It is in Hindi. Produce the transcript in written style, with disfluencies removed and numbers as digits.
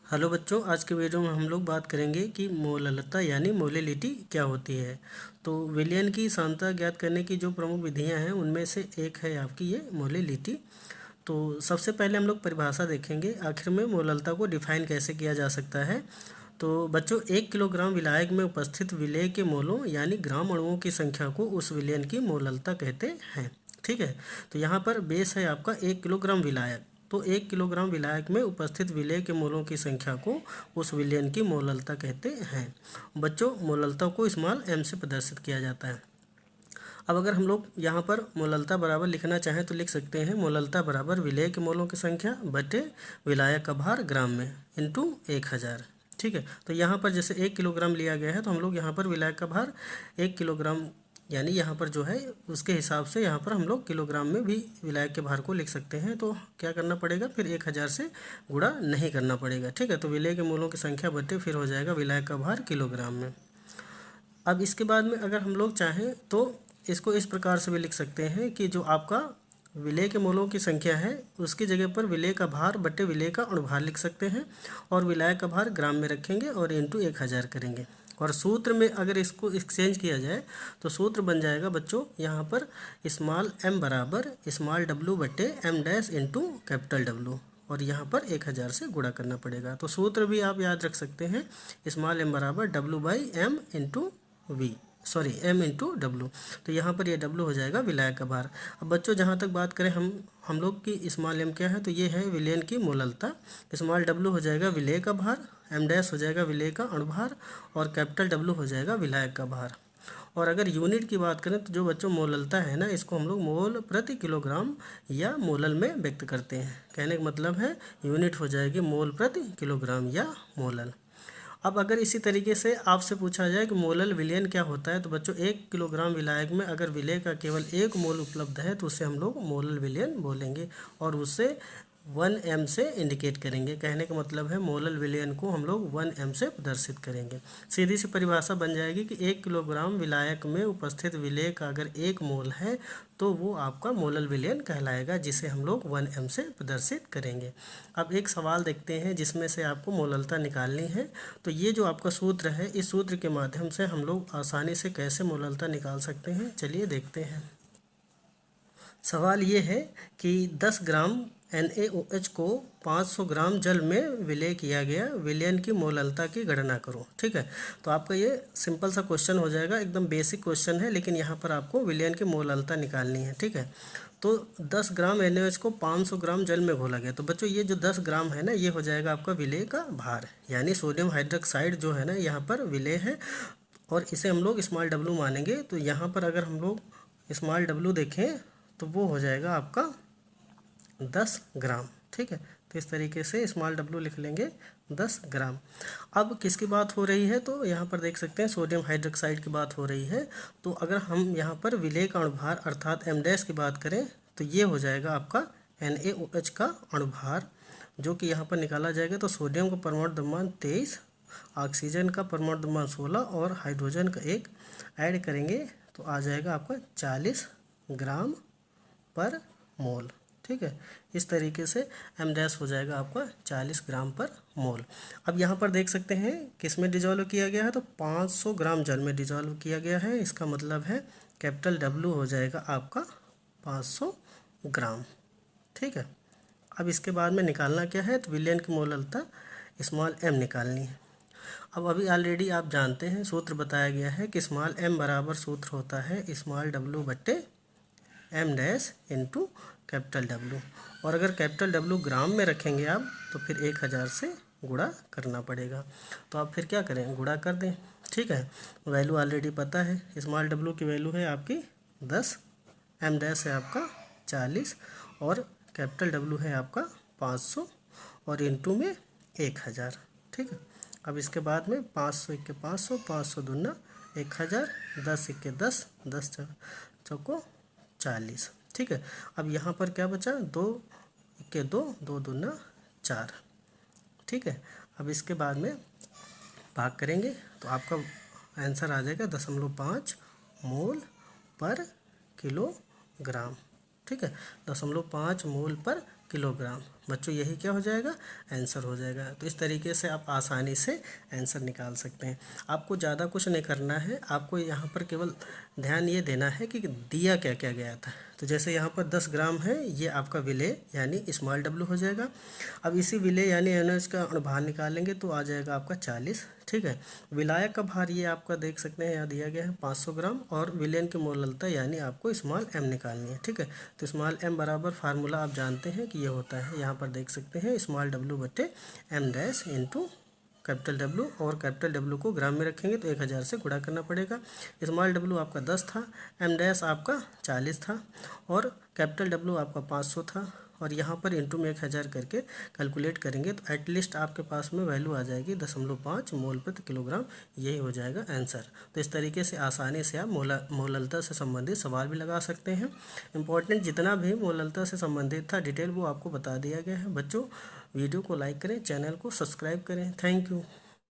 हेलो बच्चों, आज के वीडियो में हम लोग बात करेंगे कि मोललता यानी मोलिलिटी क्या होती है। तो विलयन की सांद्रता ज्ञात करने की जो प्रमुख विधियां हैं उनमें से एक है आपकी ये मोलिलिटी। तो सबसे पहले हम लोग परिभाषा देखेंगे, आखिर में मोललता को डिफाइन कैसे किया जा सकता है। तो बच्चों, 1 किलोग्राम विलायक में उपस्थित विलेय के मोलों यानी ग्राम अणुओं की संख्या को उस विलयन की मोललता कहते हैं। ठीक है, तो यहाँ पर बेस है आपका 1 किलोग्राम विलायक। तो 1 किलोग्राम विलायक में उपस्थित विलेय के मोलों की संख्या को उस विलयन की मोललता कहते हैं। बच्चों, मोललता को स्मॉल m से प्रदर्शित किया जाता है। अब अगर हम लोग यहाँ पर मोललता बराबर लिखना चाहें तो लिख सकते हैं मोललता बराबर विलेय के मोलों की संख्या बटे विलायक का भार ग्राम में इंटू 1000। ठीक है, तो यहाँ पर जैसे 1 किलोग्राम लिया गया है तो हम लोग यहाँ पर विलायक का भार 1 किलोग्राम यानी यहाँ पर जो है उसके हिसाब से यहाँ पर हम लोग किलोग्राम में भी विलायक के भार को लिख सकते हैं। तो क्या करना पड़ेगा, फिर 1000 से गुणा नहीं करना पड़ेगा। ठीक है, तो विलेय के मोलों की संख्या बटे फिर हो जाएगा विलायक का भार किलोग्राम में। अब इसके बाद में अगर हम लोग चाहें तो इसको इस प्रकार से भी लिख सकते हैं कि जो आपका विलेय के मोलों की संख्या है उसकी जगह पर विलेय का भार बटे विलेय का अणुभार लिख सकते हैं और विलायक का भार ग्राम में रखेंगे और इंटू 1000 करेंगे। और सूत्र में अगर इसको एक्सचेंज किया जाए तो सूत्र बन जाएगा बच्चों यहाँ पर स्मॉल m बराबर स्मॉल w बटे m dash into capital W, और यहाँ पर 1000 से गुणा करना पड़ेगा। तो सूत्र भी आप याद रख सकते हैं, स्मॉल m बराबर w by m into m into W. तो यहाँ पर ये w हो जाएगा विलायक का भार। अब बच्चों, जहाँ तक बात करें हम लोग की स्मॉल m क्या है, तो ये है विलयन की मोललता। स्मॉल w हो जाएगा विलेय का भार, m डैश हो जाएगा विलेय का अणुभार और कैपिटल W हो जाएगा विलायक का भार। और अगर यूनिट की बात करें तो जो बच्चों मोललता है ना, इसको हम लोग मोल प्रति किलोग्राम या मोलल में व्यक्त करते हैं। कहने का मतलब है यूनिट हो जाएगी मोल प्रति किलोग्राम या मोलल। अब अगर इसी तरीके से आपसे पूछा जाए कि मोलल विलयन क्या होता है, तो बच्चों 1 किलोग्राम विलायक में अगर विलेय का केवल 1 मोल उपलब्ध है तो उसे हम लोग मोलल विलयन बोलेंगे और उसे 1m से इंडिकेट करेंगे। कहने का मतलब है मोलल विलयन को हम लोग 1m से प्रदर्शित करेंगे। सीधी सी परिभाषा बन जाएगी कि 1 किलोग्राम विलायक में उपस्थित विलेय का अगर 1 मोल है तो वो आपका मोलल विलयन कहलाएगा, जिसे हम लोग 1m से प्रदर्शित करेंगे। अब एक सवाल देखते हैं जिसमें से आपको मोललता निकालनी है। तो ये जो आपका सूत्र है, इस सूत्र के माध्यम से हम लोग आसानी से कैसे मोललता निकाल सकते हैं, चलिए देखते हैं। सवाल ये है कि 10 ग्राम NaOH को 500 ग्राम जल में विलेय किया गया, विलयन की मोललता की गणना करो। ठीक है, तो आपका ये सिंपल सा क्वेश्चन हो जाएगा, एकदम बेसिक क्वेश्चन है, लेकिन यहाँ पर आपको विलयन की मोललता निकालनी है। ठीक है, तो 10 ग्राम NaOH को 500 ग्राम जल में घोला गया। तो बच्चों, ये जो 10 ग्राम है ना, ये हो जाएगा आपका विलेय का भार, यानी सोडियम हाइड्रोक्साइड जो है ना यहाँ पर विलेय है और इसे हम लोग स्मॉल w मानेंगे। तो यहाँ पर अगर हम लोग स्मॉल w देखें तो वो हो जाएगा आपका 10 ग्राम। ठीक है, तो इस तरीके से स्मॉल w लिख लेंगे 10 ग्राम। अब किसकी बात हो रही है, तो यहाँ पर देख सकते हैं सोडियम हाइड्रोक्साइड की बात हो रही है। तो अगर हम यहाँ पर विलेय का अणुभार अर्थात m डैश की बात करें तो ये हो जाएगा आपका NaOH का अणुभार, जो कि यहाँ पर निकाला जाएगा। तो सोडियम का परमाणु द्रव्यमान 23, ऑक्सीजन का परमाणु द्रव्यमान 16 और हाइड्रोजन का 1 ऐड करेंगे तो आ जाएगा आपका 40 ग्राम पर मोल। ठीक है, इस तरीके से m डैश हो जाएगा आपका 40 ग्राम पर मोल। अब यहाँ पर देख सकते हैं किस में डिजॉल्व किया गया है, तो 500 ग्राम जल में डिजॉल्व किया गया है। इसका मतलब है कैपिटल W हो जाएगा आपका 500 ग्राम। ठीक है, अब इसके बाद में निकालना क्या है, तो विलयन की मोललता स्मॉल m निकालनी है। अब अभी ऑलरेडी आप जानते हैं, सूत्र बताया गया है कि स्मॉल m बराबर सूत्र होता है स्मॉल w बट्टे m dash into capital W, और अगर कैपिटल W ग्राम में रखेंगे आप तो फिर 1000 से गुणा करना पड़ेगा। तो आप फिर क्या करें, गुणा कर दें। ठीक है, वैल्यू ऑलरेडी पता है, स्मॉल w की वैल्यू है आपकी 10, m डैश है आपका 40 और कैपिटल W है आपका 500 और इंटू में 1000। ठीक है, अब इसके बाद में 500 1 के 500, 500 दूना 1000, 10 1 के 10, 10 चौको 40। ठीक है, अब यहाँ पर क्या बचा, 2 1 के 2, 2 दूना 4। ठीक है, अब इसके बाद में भाग करेंगे तो आपका आंसर आ जाएगा 0.5 मोल पर किलोग्राम। ठीक है, 0.5 मोल पर किलोग्राम। बच्चों यही क्या हो जाएगा, आंसर हो जाएगा। तो इस तरीके से आप आसानी से आंसर निकाल सकते हैं। आपको ज़्यादा कुछ नहीं करना है, आपको यहाँ पर केवल ध्यान ये देना है कि दिया क्या क्या गया था। तो जैसे यहाँ पर 10 ग्राम है, ये आपका विलेय यानी स्मॉल डब्लू हो जाएगा। अब इसी विलेय यानी एनएच का भार निकालेंगे तो आ जाएगा आपका 40, ठीक है। विलायक का भार ये आपका देख सकते हैं यहाँ दिया गया है 500 ग्राम, और विलयन की मोललता यानी आपको स्मॉल एम निकालनी है, ठीक है। तो स्मॉल एम बराबर फार्मूला आप जानते हैं कि ये होता है, यहाँ पर देख सकते हैं स्मॉल डब्लू बटे M dash into capital W, और कैपिटल डब्लू को ग्राम में रखेंगे तो 1000 से गुणा करना पड़ेगा। स्मॉल डब्लू आपका 10 था, एम डैश आपका 40 था, और कैपिटल डब्लू आपका 500 था, और यहाँ पर इंटू में 1000 करके कैलकुलेट करेंगे तो एटलीस्ट आपके पास में वैल्यू आ जाएगी 0.5 मोल प्रति किलोग्राम। यही हो जाएगा आंसर। तो इस तरीके से आसानी से आप मोललता से संबंधित सवाल भी लगा सकते हैं। इंपॉर्टेंट जितना भी मोललता से संबंधित था डिटेल वो आपको बता दिया गया है। बच्चों वीडियो को लाइक करें, चैनल को सब्सक्राइब करें। Thank you.